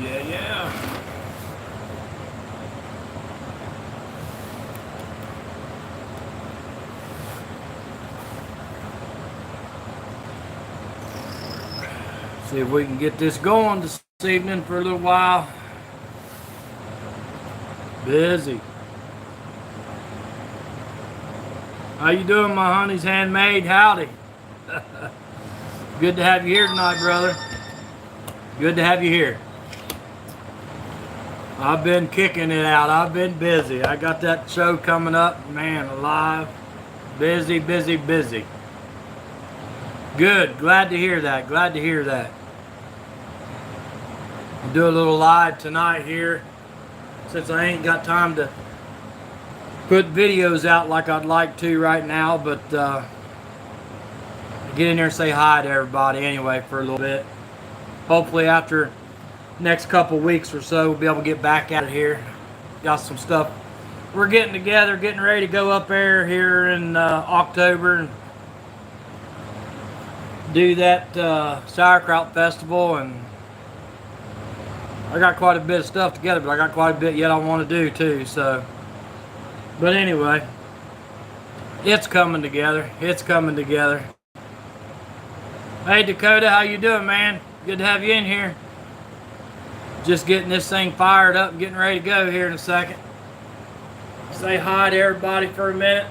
Yeah. See if we can get this going this evening for a little while. Busy. How you doing, my honey's handmade? Howdy. Good to have you here tonight, brother. Good to have you here. I've been kicking it out. I've been busy. I got that show coming up, man, alive. Busy, busy, busy. Good. Glad to hear that. Glad to hear that. I'll do a little live tonight here since I ain't got time to put videos out like I'd like to right now, but get in there and say hi to everybody anyway for a little bit. Hopefully after next couple weeks or so we'll be able to get back at it here. Got some stuff we're getting together, getting ready to go up there here in October and do that sauerkraut festival, and I got quite a bit of stuff together, but I got quite a bit yet I want to do too. So, but anyway, it's coming together. It's coming together. Hey Dakota, how you doing, man? Good to have you in here. Just getting this thing fired up and getting ready to go here in a second. Say hi to everybody for a minute.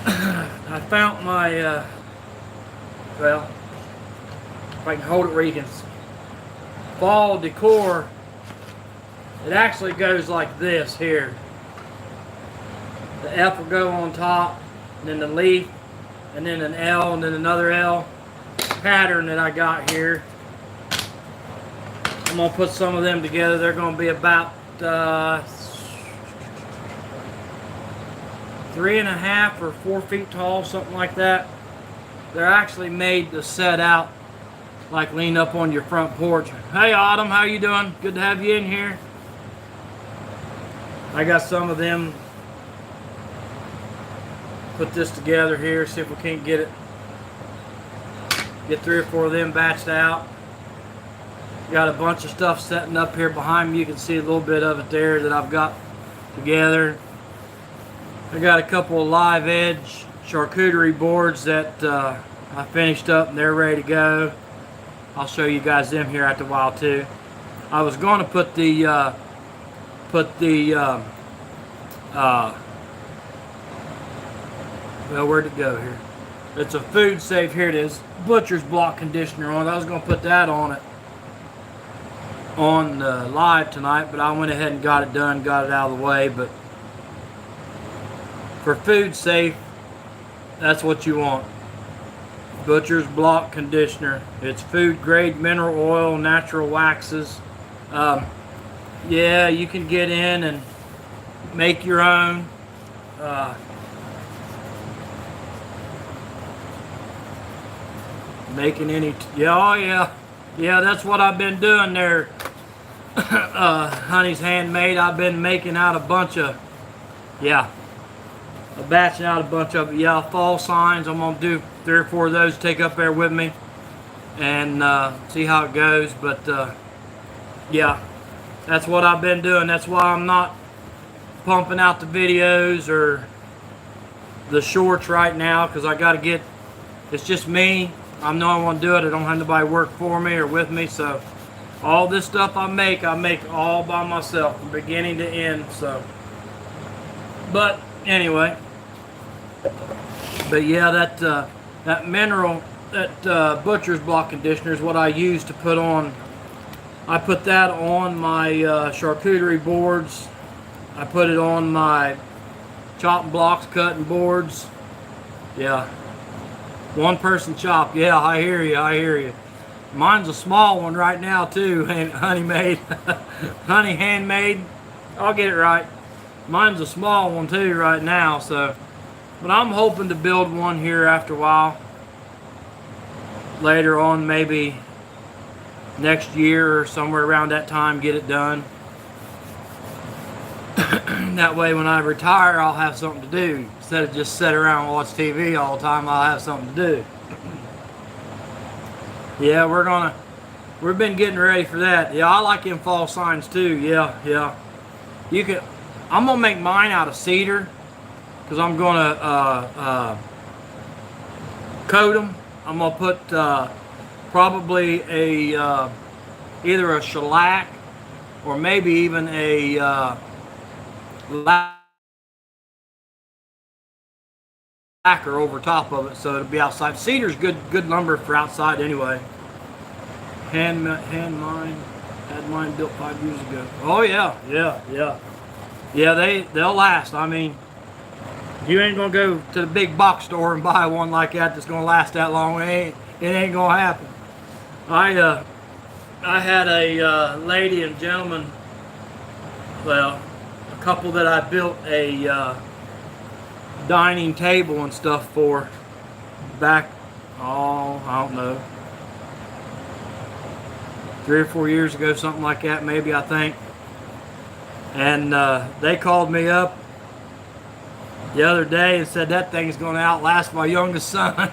I found my, well, if I can hold it where you can, fall decor. It actually goes like this here. The F will go on top, and then the leaf, and then an L, and then another L pattern that I got here. I'm gonna put some of them together. They're gonna be about 3.5 or 4 feet tall, something like that. They're actually made to set out like lean up on your front porch. Hey Autumn, how you doing? Good to have you in here. I got some of them. Put this together here, see if we can't get 3 or 4 of them batched out. Got a bunch of stuff setting up here behind me. You can see a little bit of it there that I've got together. I got a couple of live edge charcuterie boards that I finished up and they're ready to go. I'll show you guys them here after a while too. I was going to put the well, where'd it go here? It's a food safe. Here it is. Butcher's block conditioner on it. I was going to put that on it on live tonight, but I went ahead and got it done, got it out of the way. But for food safe, that's what you want. Butcher's block conditioner. It's food grade mineral oil, natural waxes. Yeah, you can get in and make your own. Making any, yeah, that's what I've been doing there. Honey's Handmade. I've been making out a bunch of, batching out a bunch of, fall signs. I'm gonna do 3 or 4 of those, take up there with me and see how it goes. But that's what I've been doing. That's why I'm not pumping out the videos or the shorts right now, because I got to get, it's just me. I'm the only one to do it. I don't have nobody work for me or with me. So all this stuff I make all by myself from beginning to end. So, but anyway, but yeah, that mineral, that butcher's block conditioner is what I use to put on. I put that on my charcuterie boards. I put it on my chopping blocks, cutting boards. Yeah. One person chop. Yeah, I hear you. I hear you. Mine's a small one right now too. Honey made. Honey handmade. I'll get it right. Mine's a small one too right now. So, but I'm hoping to build one here after a while. Later on, maybe next year or somewhere around that time, get it done. That way when I retire, I'll have something to do. Instead of just sit around and watch TV all the time, I'll have something to do. Yeah, we're gonna we've been getting ready for that. Yeah, I like them fall signs too. Yeah, yeah. You can. I'm gonna make mine out of cedar because I'm gonna coat them. I'm gonna put probably a either a shellac or maybe even a lacquer over top of it, so it'll be outside. Cedar's good lumber for outside anyway. Hand mine. Had mine built 5 years ago. Oh yeah, yeah, yeah. Yeah, they'll last. I mean, you ain't gonna go to the big box store and buy one like that that's gonna last that long. It ain't gonna happen. I had a lady and gentleman, well, a couple that I built a dining table and stuff for back, oh, I don't know, 3 or 4 years ago, something like that, maybe, I think. And they called me up the other day and said that thing's going to outlast my youngest son.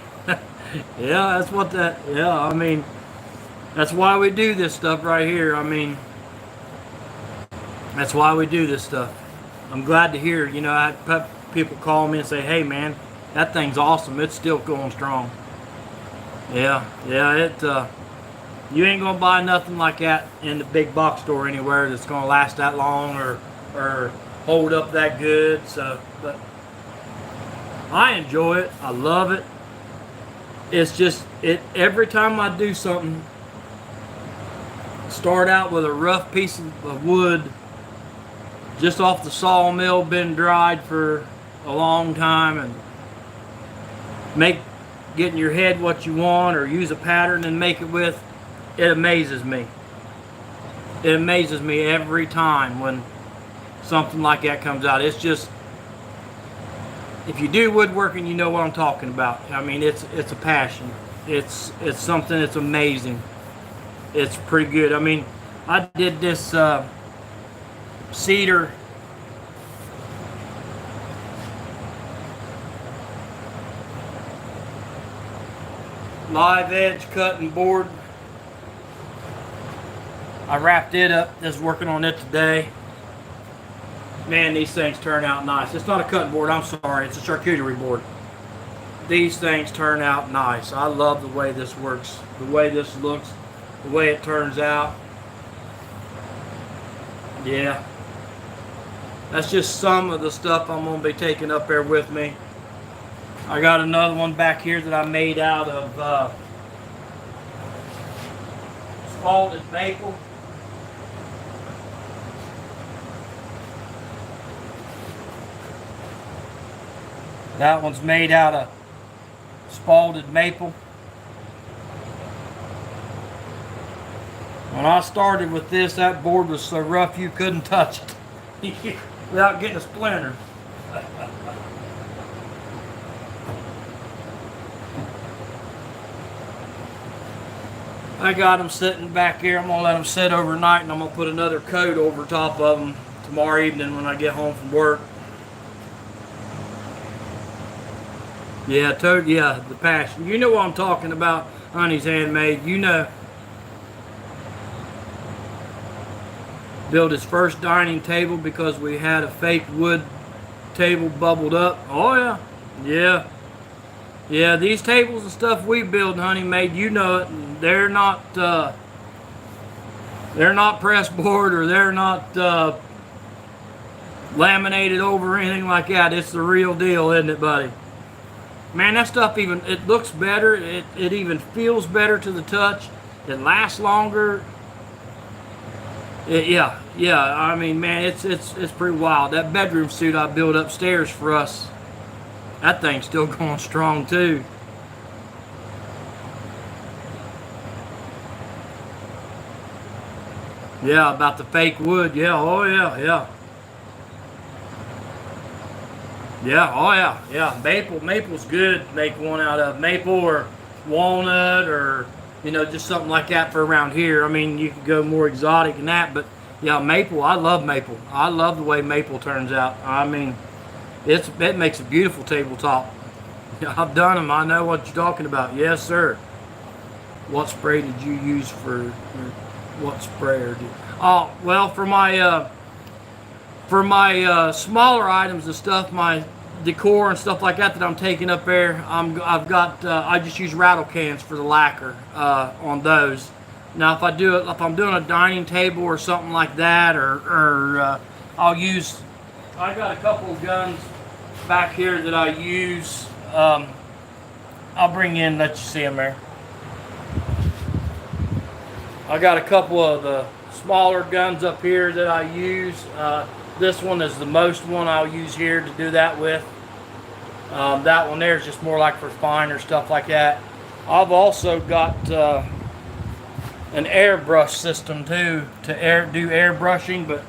Yeah, that's what that, yeah, I mean, that's why we do this stuff right here. I mean, that's why we do this stuff. I'm glad to hear, you know, I had people call me and say, hey man, that thing's awesome. It's still going strong. Yeah, yeah, you ain't gonna buy nothing like that in the big box store anywhere that's gonna last that long or hold up that good. So, but I enjoy it. I love it. It's just, every time I do something, start out with a rough piece of wood just off the sawmill, been dried for a long time, and get in your head what you want or use a pattern and make it with. It amazes me. It amazes me every time when something like that comes out. It's just, if you do woodworking, you know what I'm talking about. I mean, it's a passion. It's something that's amazing. It's pretty good. I mean, I did this cedar live edge cutting board. I wrapped it up. Just working on it today. Man, these things turn out nice. It's not a cutting board, I'm sorry. It's a charcuterie board. These things turn out nice. I love the way this works, the way this looks, the way it turns out. Yeah. That's just some of the stuff I'm going to be taking up there with me. I got another one back here that I made out of spalted maple. That one's made out of spalted maple. When I started with this, that board was so rough you couldn't touch it without getting a splinter. I got them sitting back here. I'm going to let them sit overnight, and I'm going to put another coat over top of them tomorrow evening when I get home from work. Yeah, yeah, the passion. You know what I'm talking about, Honey's Handmade. You know. Built his first dining table because we had a fake wood table bubbled up. Oh yeah, yeah, yeah. These tables and stuff we build, Honey made, you know it. They're not press board or they're not laminated over or anything like that. It's the real deal, isn't it, buddy? Man, that stuff even, it looks better. It even feels better to the touch. It lasts longer. Yeah. I mean, man, it's pretty wild. That bedroom suit I built upstairs for us, that thing's still going strong too. Yeah, about the fake wood. Yeah, oh yeah. Yeah, oh yeah. Maple's good. Make one out of maple or walnut or, you know, just something like that for around here. I mean, you could go more exotic than that, but yeah, maple. I love maple. I love the way maple turns out. I mean, it makes a beautiful tabletop. I've done them. I know what you're talking about. Yes, sir. What spray did you use for what sprayer? Oh, well, for my smaller items and stuff, my decor and stuff like that I'm taking up there, I've got I just use rattle cans for the lacquer on those. Now, if I'm doing a dining table or something like that, or I'll use. I got a couple of guns back here that I use. I'll bring in, let you see them there. I got a couple of the smaller guns up here that I use. This one is the most one I'll use here to do that with. That one there is just more like for finer stuff like that. I've also got an airbrush system too to do airbrushing, but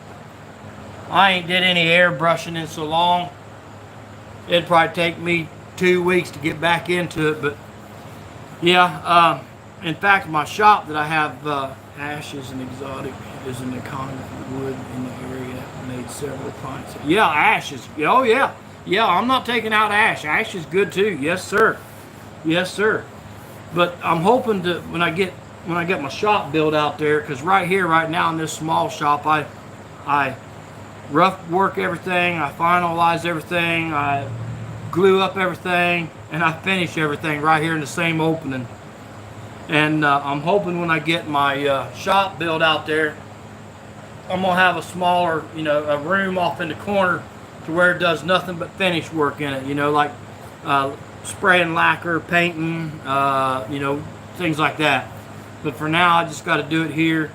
I ain't did any airbrushing in so long. It'd probably take me 2 weeks to get back into it, but yeah. In fact, my shop that I have, Ash is an exotic, is an iconic wood in the area, made several pints. Yeah, Ash is, oh yeah. Yeah, I'm not taking out Ash. Ash is good too. Yes, sir. Yes, sir. But I'm hoping to, when I get my shop built out there, because right here, right now in this small shop, I rough work everything, I finalize everything, I glue up everything, and I finish everything right here in the same opening. And I'm hoping when I get my shop built out there, I'm gonna have a smaller, a room off in the corner to where it does nothing but finish work in it. Like spraying lacquer, painting, things like that. But for now, I just got to do it here.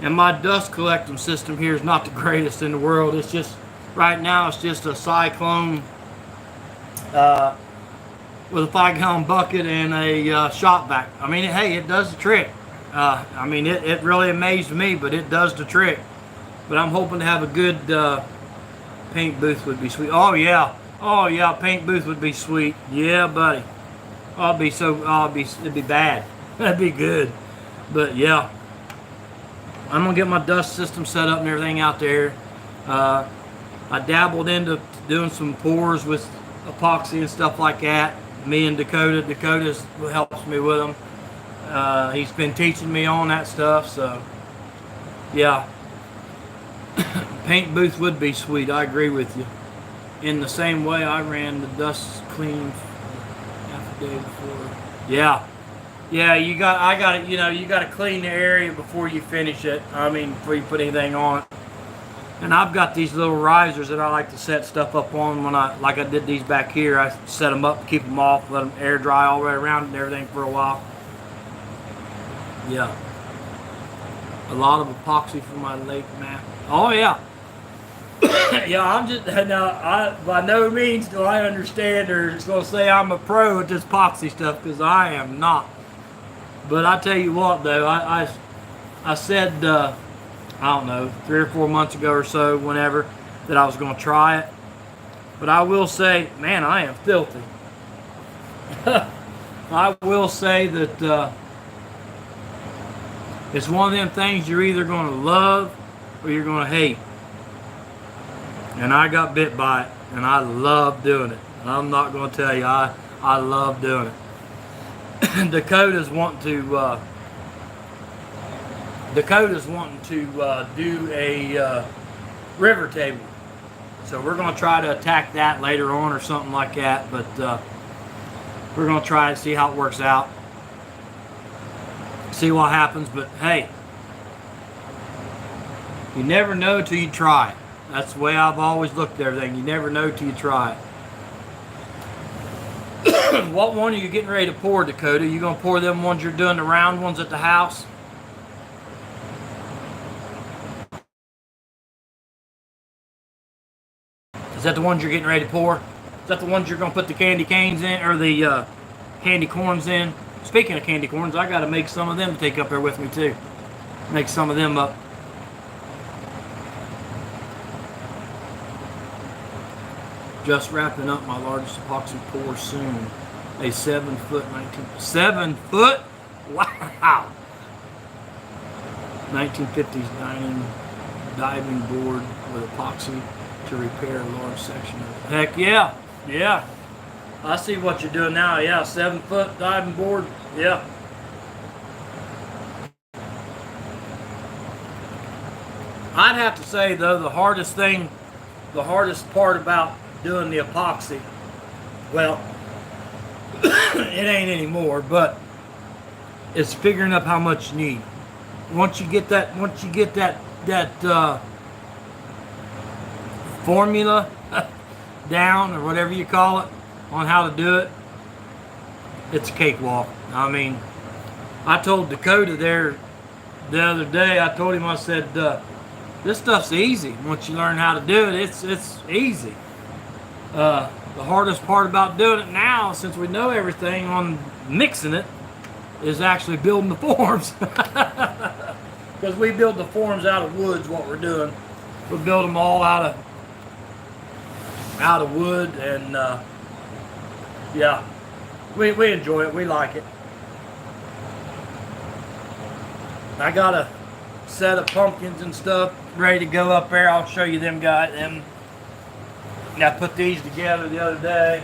And my dust collecting system here is not the greatest in the world. It's just right now, it's just a cyclone with a 5-gallon bucket and a shop vac. I mean, hey, it does the trick. I mean, it really amazed me, but it does the trick. But I'm hoping to have a good paint booth would be sweet. Oh yeah, paint booth would be sweet. Yeah, buddy. It'd be bad. That'd be good. But yeah, I'm gonna get my dust system set up and everything out there. I dabbled into doing some pours with epoxy and stuff like that. Me and Dakota. Dakota helps me with them. He's been teaching me on that stuff, so yeah. Paint booth would be sweet. I agree with you. In the same way, I ran the dust clean half a day before. Yeah, you got to clean the area before you finish it. I mean, before you put anything on it. And I've got these little risers that I like to set stuff up on when like I did these back here. I set them up, keep them off, let them air dry all the way around and everything for a while. Yeah. A lot of epoxy for my lake map. Oh yeah. Yeah, I'm just now. By no means do I understand or it's gonna say I'm a pro at this epoxy stuff, because I am not. But I tell you what, though, I said I don't know, 3 or 4 months ago or so, whenever, that I was gonna try it. But I will say, man, I am filthy. I will say that it's one of them things you're either gonna love or you're gonna hate. And I got bit by it, and I love doing it. I'm not going to tell you, I love doing it. Dakota's wanting to do a river table, so we're going to try to attack that later on or something like that. But we're going to try and see how it works out, see what happens. But hey, you never know till you try it. That's the way I've always looked at everything. You never know till you try it. What one are you getting ready to pour, Dakota? You gonna pour them ones you're doing, the round ones at the house? Is that the ones you're getting ready to pour? Is that the ones you're gonna put the candy canes in, or the candy corns in? Speaking of candy corns, I gotta make some of them to take up there with me too. Make some of them up. Just wrapping up my largest epoxy pour soon. A 7 foot 7 foot? Wow! 1950s diving board with epoxy to repair a large section of it. Heck yeah! Yeah. I see what you're doing now. Yeah, 7 foot diving board. Yeah. I'd have to say though, the hardest part about doing the epoxy, well, it ain't anymore, but it's figuring up how much you need. Once you get that formula down, or whatever you call it, on how to do it, it's a cakewalk. I mean, I told Dakota there the other day, I told him, I said, this stuff's easy. Once you learn how to do it, it's easy. The hardest part about doing it now, since we know everything on mixing it, is actually building the forms. Because we build the forms out of woods, what we're doing. We build them all out of wood, and yeah, we enjoy it. We like it. I got a set of pumpkins and stuff ready to go up there. I'll show you them guys. I put these together the other day.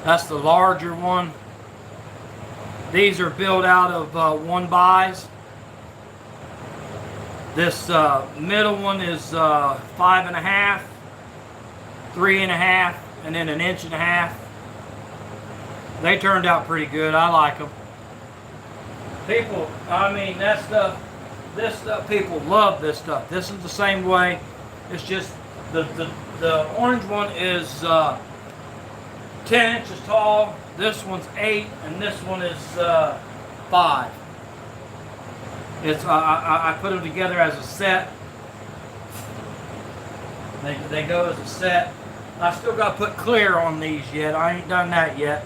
That's the larger one. These are built out of 1-bys. This middle one is 5.5, 3.5, and then 1.5 inches. They turned out pretty good. I like them. People, I mean, this stuff, people love this stuff. This is the same way. It's just the orange one is 10 inches tall. This one's 8, and this one is 5. It's I put them together as a set. They go as a set. I still got to put clear on these yet. I ain't done that yet,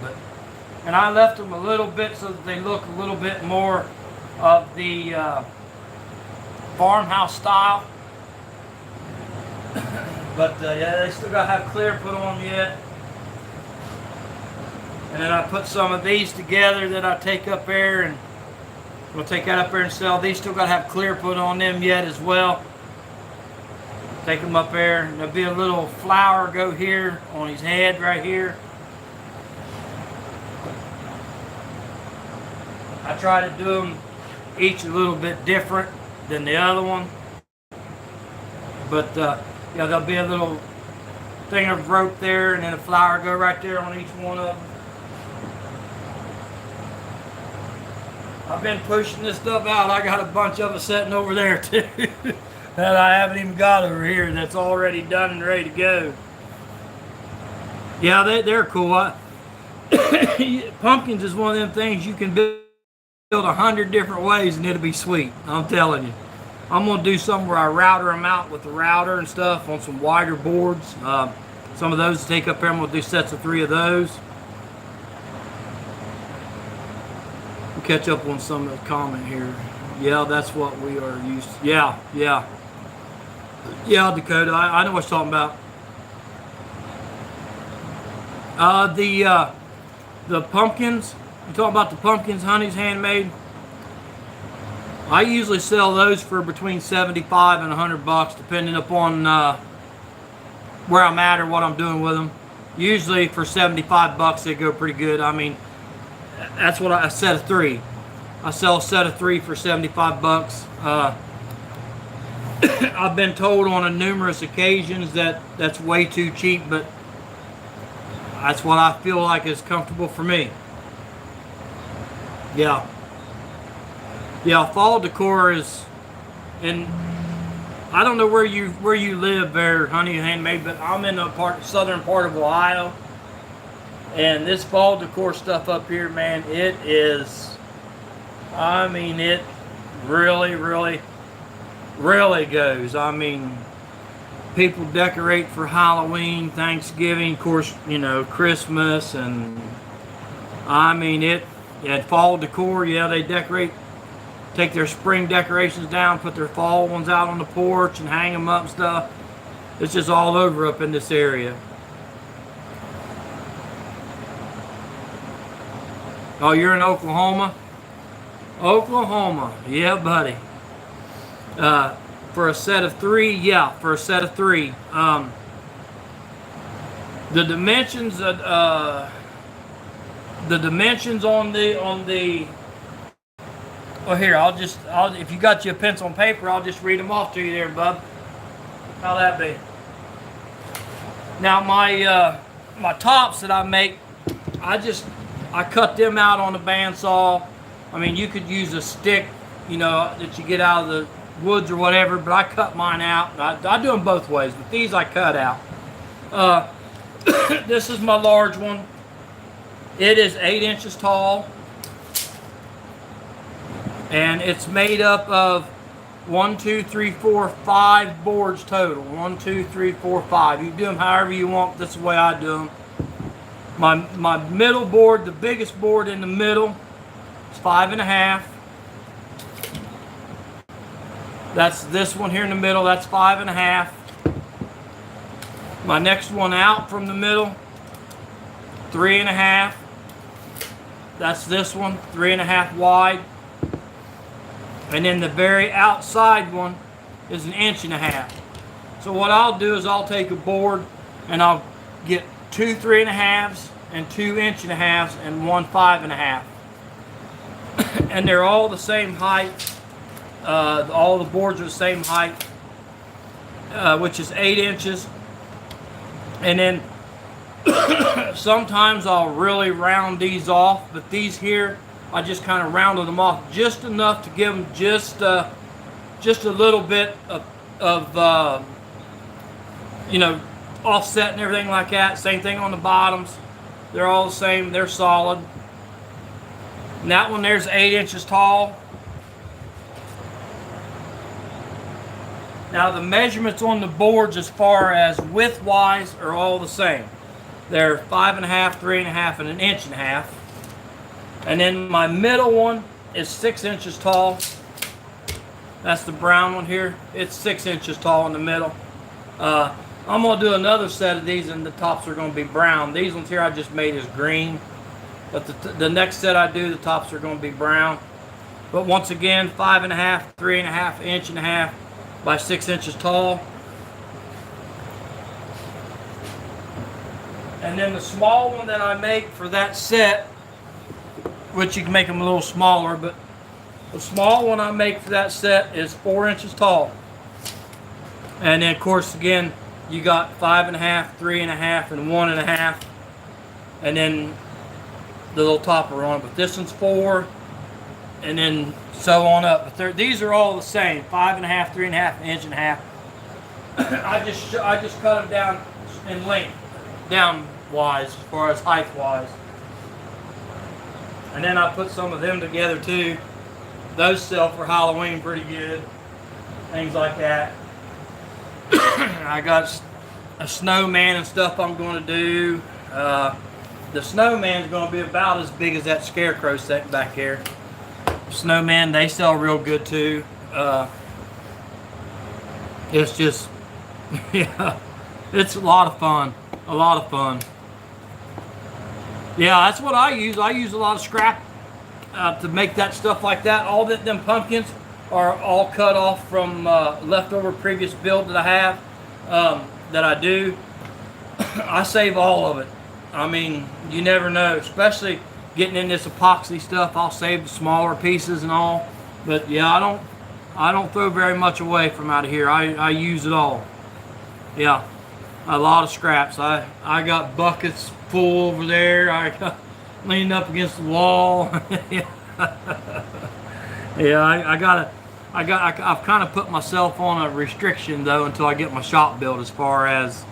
and I left them a little bit so that they look a little bit more of the farmhouse style. But yeah, they still got to have clear put on yet. And then I put some of these together that I take up there, and we'll take that up there and sell. These still got to have clear put on them yet as well. Take them up there, and there'll be a little flower go here on his head right here. I try to do them each a little bit different than the other one. But yeah, there'll be a little thing of rope there, and then a flower go right there on each one of them. I've been pushing this stuff out. I got a bunch of it sitting over there too that I haven't even got over here, that's already done and ready to go. Yeah, they're cool. Pumpkins is one of them things you can build 100 different ways and it'll be sweet. I'm telling you. I'm going to do something where I router them out with the router and stuff on some wider boards. Some of those to take up there. I'm going to do sets of 3 of those. We'll catch up on some of the comment here. Yeah, that's what we are used to. Yeah. Yeah, Dakota, I know what you're talking about. The pumpkins, you talking about the pumpkins Honey's Handmade? I usually sell those for between $75 and $100, depending upon where I'm at or what I'm doing with them. Usually for $75, they go pretty good. I mean, that's what a set of 3. I sell a set of 3 for $75. I've been told on numerous occasions that that's way too cheap, but that's what I feel like is comfortable for me. Yeah. Yeah, fall decor is, and I don't know where you live there, Honey Handmade, but I'm in the southern part of Ohio, and this fall decor stuff up here, man, it is, I mean, it really goes. I mean, people decorate for Halloween, Thanksgiving, of course, you know, Christmas, and I mean, fall decor, yeah, they decorate. Take their spring decorations down, put their fall ones out on the porch and hang them up and stuff. It's just all over up in this area. Oh, you're in Oklahoma? Oklahoma, yeah, buddy. For a set of 3, yeah, for a set of 3. The dimensions on the Well, here, if you got your pencil and paper, I'll just read them off to you there, bub. How that be? Now, my tops that I make, I cut them out on the bandsaw. I mean, you could use a stick, you know, that you get out of the woods or whatever, but I cut mine out. I do them both ways, but these I cut out. This is my large one. It is 8 inches tall. And it's made up of 1, 2, 3, 4, 5 boards total. 1, 2, 3, 4, 5. You do them however you want. That's the way I do them. My middle board, the biggest board in the middle, is 5.5. That's this one here in the middle. That's 5.5. My next one out from the middle, 3.5. That's this one, 3.5 wide. And then the very outside one is 1.5 inches. So what I'll do is I'll take a board and I'll get 2 3.5s and 2 1.5 inches and 1 5.5. And they're all the same height. All the boards are the same height, which is 8 inches. And then sometimes I'll really round these off, but these here, I just kind of rounded them off just enough to give them just a little bit of you know, offset and everything like that. Same thing on the bottoms. They're all the same. They're solid. And that one there's 8 inches tall. Now the measurements on the boards as far as width-wise are all the same. They're 5.5, 3.5, and 1.5 inches. And then my middle one is 6 inches tall. That's the brown one here. It's 6 inches tall in the middle. I'm going to do another set of these, and the tops are going to be brown. These ones here I just made as green. But the next set I do, the tops are going to be brown. But once again, 5.5, 3.5, 1.5 inches by 6 inches tall. And then the small one that I make for that set, which you can make them a little smaller, but the small one I make for that set is 4 inches tall. And then of course again, you got 5.5, 3.5, and 1.5, and then the little topper on it. But this one's 4, and then so on up. But these are all the same: 5.5, 3.5, 1.5 inches. I just cut them down in length, down wise as far as height wise. And then I put some of them together too. Those sell for Halloween pretty good. Things like that. I got a snowman and stuff I'm going to do. The snowman's going to be about as big as that scarecrow set back there. Snowman, they sell real good too. It's just, yeah, it's a lot of fun. A lot of fun. Yeah, that's what I use. I use a lot of scrap to make that stuff like that. All them pumpkins are all cut off from leftover previous build that I have, that I do. I save all of it. I mean, you never know, especially getting in this epoxy stuff. I'll save the smaller pieces and all. But yeah, I don't throw very much away from out of here. I use it all. Yeah, a lot of scraps. I got buckets full over there. I got leaned up against the wall. Yeah, I've kind of put myself on a restriction though until I get my shop built as far as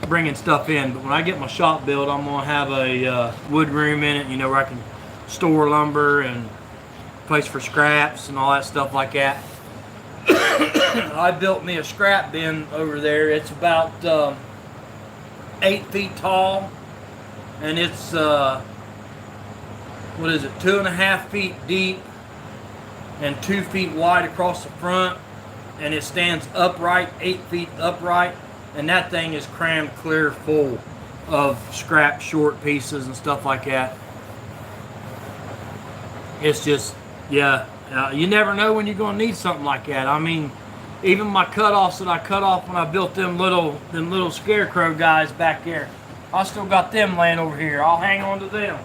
bringing stuff in. But when I get my shop built, I'm gonna have a wood room in it, you know, where I can store lumber and place for scraps and all that stuff like that. I built me a scrap bin over there. It's about 8 feet tall, and it's what is it, 2.5 feet deep and 2 feet wide across the front, and it stands upright, 8 feet upright, and that thing is crammed clear full of scrap short pieces and stuff like that. It's just, yeah, you never know when you're going to need something like that. I mean, even my cutoffs that I cut off when I built them little scarecrow guys back there, I still got them laying over here. I'll hang on to them.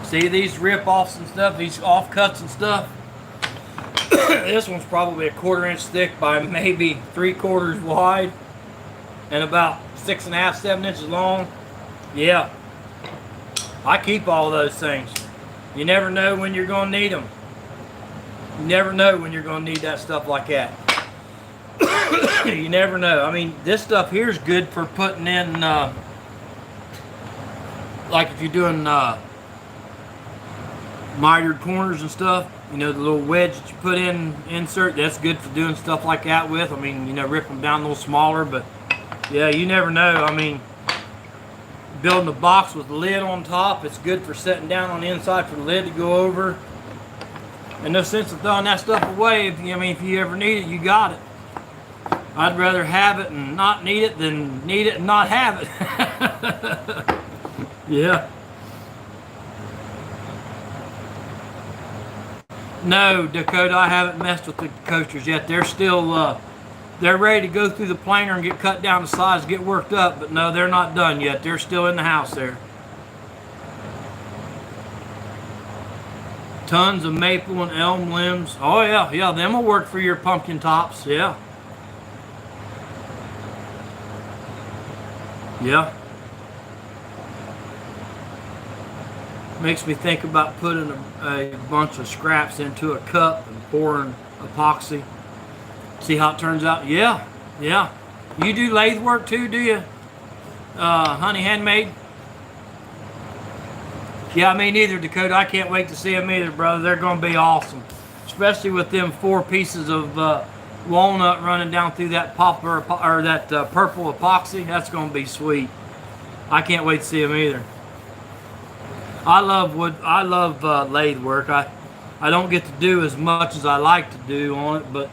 See these rip-offs and stuff, these offcuts and stuff? This one's probably a 1/4 inch thick by maybe 3/4 wide and about 6.5, 7 inches long. Yeah, I keep all those things. You never know when you're going to need them. You never know when you're going to need that stuff like that. You never know. I mean, this stuff here is good for putting in, like if you're doing mitered corners and stuff, you know, the little wedge that you put in, insert, that's good for doing stuff like that with. I mean, you know, rip them down a little smaller, but yeah, you never know. I mean, building a box with the lid on top, it's good for setting down on the inside for the lid to go over. And no sense of throwing that stuff away. If you ever need it, you got it. I'd rather have it and not need it than need it and not have it. Yeah. No, Dakota, I haven't messed with the coasters yet. They're still, they're ready to go through the planer and get cut down to size, get worked up, but no, they're not done yet. They're still in the house there. Tons of maple and elm limbs. Oh yeah, yeah, them will work for your pumpkin tops, yeah. Yeah. Makes me think about putting a bunch of scraps into a cup and pouring epoxy. See how it turns out? Yeah, yeah. You do lathe work too, do you? Honey Handmade? Yeah, me neither, Dakota. I can't wait to see them either, brother. They're going to be awesome. Especially with them 4 pieces of walnut running down through that poplar or that purple epoxy. That's going to be sweet. I can't wait to see them either. I love lathe work. I don't get to do as much as I like to do on it, but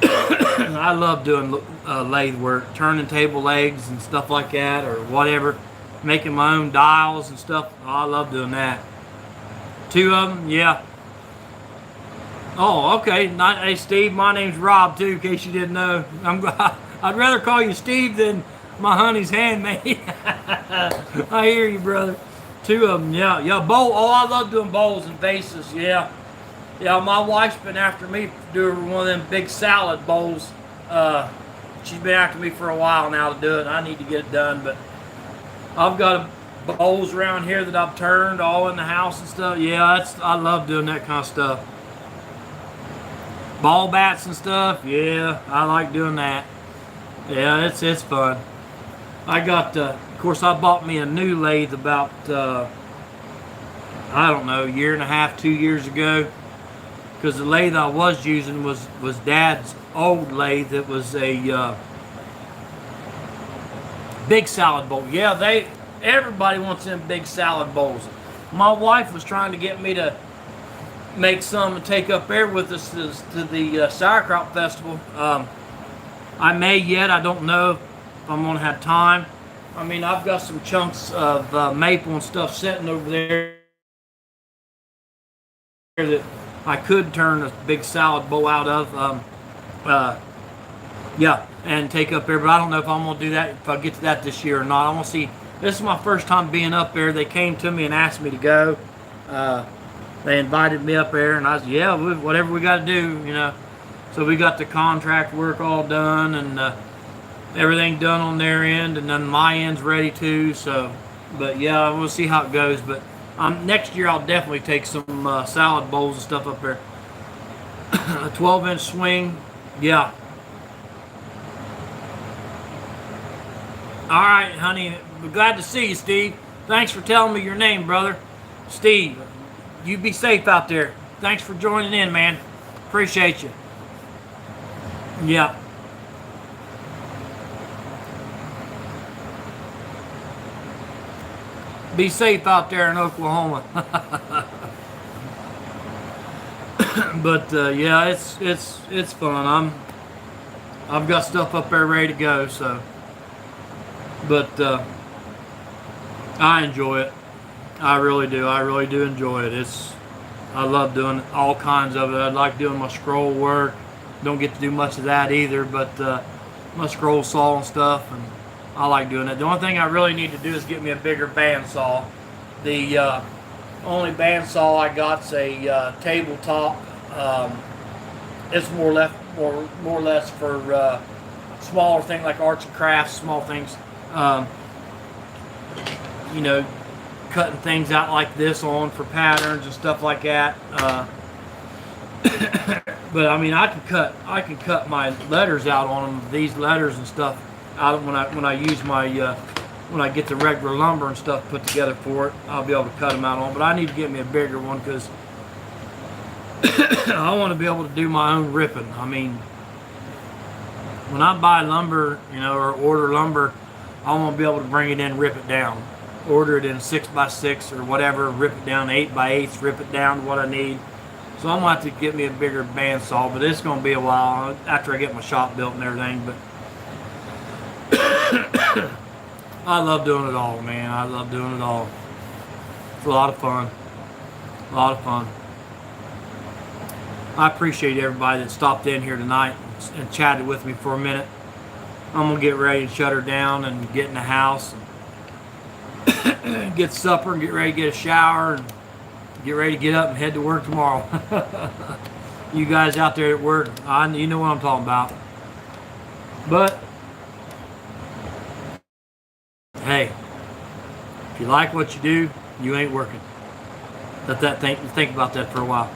I love doing lathe work, turning table legs and stuff like that, or whatever, making my own dials and stuff. Oh, I love doing that. 2 of them, yeah. Oh, okay. Hey, Steve, my name's Rob too, in case you didn't know. I'd rather call you Steve than my honey's handmaid. I hear you, brother. 2 of them, yeah, yeah. Bowl. Oh, I love doing bowls and vases, yeah. Yeah, my wife's been after me to do one of them big salad bowls. She's been after me for a while now to do it. I need to get it done, but I've got bowls around here that I've turned all in the house and stuff. Yeah, I love doing that kind of stuff. Ball bats and stuff. Yeah, I like doing that. Yeah, it's fun. I got, of course, I bought me a new lathe about, I don't know, 1.5, 2 years ago. Because the lathe I was using was Dad's old lathe. It was a big salad bowl. Yeah, everybody wants them big salad bowls. My wife was trying to get me to make some and take up there with us to the Sauerkraut Festival. I may yet. I don't know if I'm going to have time. I mean, I've got some chunks of maple and stuff sitting over there that I could turn a big salad bowl out of. Yeah, and take up there. But I don't know if I'm going to do that, if I get to that this year or not. I want to see. This is my first time being up there. They came to me and asked me to go. They invited me up there, and I said, yeah, whatever we got to do, you know. So we got the contract work all done, and everything done on their end, and then my end's ready too. So, but yeah, we'll see how it goes. But next year I'll definitely take some salad bowls and stuff up there. A 12-inch swing, yeah. All right, honey. We're glad to see you, Steve. Thanks for telling me your name, brother. Steve, you be safe out there. Thanks for joining in, man. Appreciate you. Yeah. Be safe out there in Oklahoma. But yeah, it's fun. I've got stuff up there ready to go. So, but I enjoy it. I really do. I really do enjoy it. I love doing all kinds of it. I like doing my scroll work. Don't get to do much of that either, but my scroll saw and stuff, and I like doing it. The only thing I really need to do is get me a bigger bandsaw. The Only bandsaw I got's a tabletop. It's more or less for smaller things like arts and crafts, small things. You know, cutting things out like this on for patterns and stuff like that. But I mean, I can cut my letters out on them. These letters and stuff out when I use my when I get the regular lumber and stuff put together for it, I'll be able to cut them out on. But I need to get me a bigger one because I want to be able to do my own ripping. I mean, when I buy lumber, you know, or order lumber, I want to be able to bring it in, rip it down, order it in 6x6 or whatever, rip it down 8x8, rip it down to what I need. So I'm gonna have to get me a bigger bandsaw, but it's gonna be a while after I get my shop built and everything. But I love doing it all, man. I love doing it all. It's a lot of fun. A lot of fun. I appreciate everybody that stopped in here tonight and chatted with me for a minute. I'm gonna get ready and shut her down and get in the house and get supper and get ready to get a shower and get ready to get up and head to work tomorrow. You guys out there at work, you know what I'm talking about. But hey, if you like what you do, you ain't working. Think about that for a while.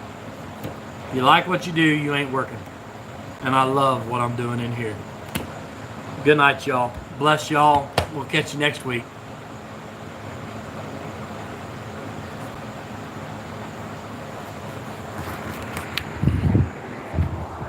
If you like what you do, you ain't working. And I love what I'm doing in here. Good night, y'all. Bless y'all. We'll catch you next week.